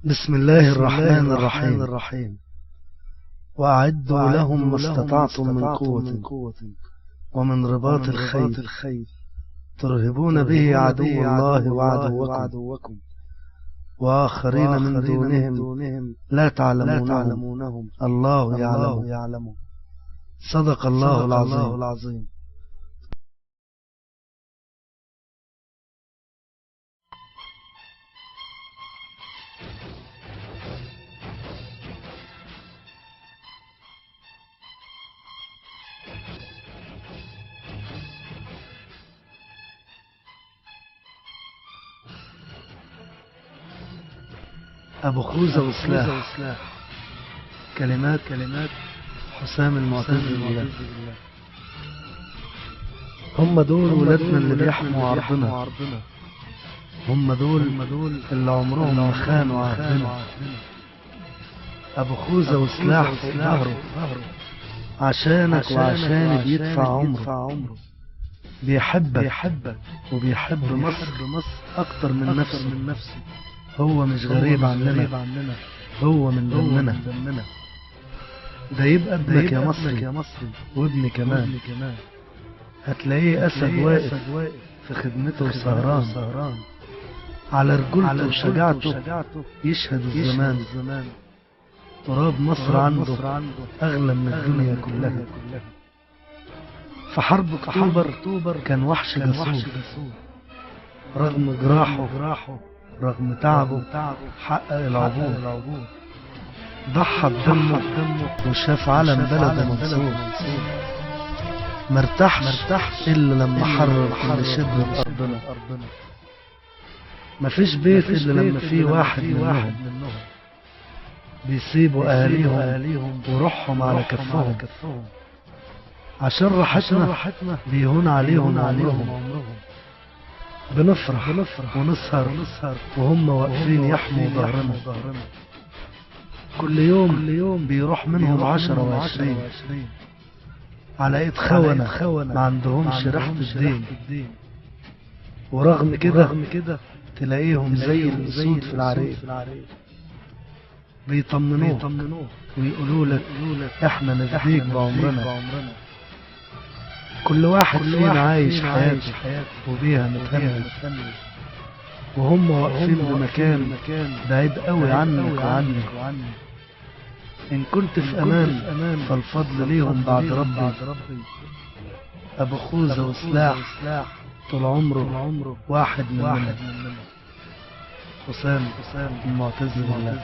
بسم الله الرحمن الرحيم. وأعدوا لهم ما استطعتم من قوة ومن رباط الخيل ترهبون به عدو الله وعدوكم وآخرين من دونهم لا تعلمونهم الله يعلم. صدق الله العظيم. أبو خوذة وسلاح. كلمات حسام المعتز بالله. هم دول ولادنا اللي بيحموا عرضنا، هم دول اللي عمرهم ما خانوا عهدنا. أبو خوذة وسلاح في ظهره عشانك وعشاني بيدفع عمره. بيحبك وبيحب مصر أكتر من نفسه. هو مش غريب عننا، هو من دمنا. ده يبقى ابنك يا مصري وابني كمان. هتلاقيه أسد واقف في خدمته وسهران على رجولته وشجاعته يشهد الزمان. تراب مصر عنده أغلى من الدنيا كلها. في حرب أكتوبر كان وحش جسور، رغم جراحه رغم تعبه حقق العبور. ضحى بدمه وشاف علم بلده منصور. مرتاحش إلا لما حرر كل شبر أرضنا. مفيش بيت إلا لما فيه واحد منهم بيسيبوا أهاليهم وروحهم على كفهم. عشان راحتنا بيهون عليهم عمرهم. بنفرح ونسهر وهم واقفين يحموا ظهرنا. كل يوم بيروح منهم 10 و20 على ايد خونة ما عندهمش ريحة الدين. ورغم كده تلاقيهم زي الأسود في العريق. بيطمنوك ويقولوا لك احنا نفديك بعمرنا. كل واحد فينا عايش حياته وبيها متهني، وهم واقفين بمكان بعيد قوي عنك وعني. إن كنت في أمان فالفضل ليهم بعد ربي. أبو خوذة وسلاح طول عمره واحد مننا. حسام المعتز بالله.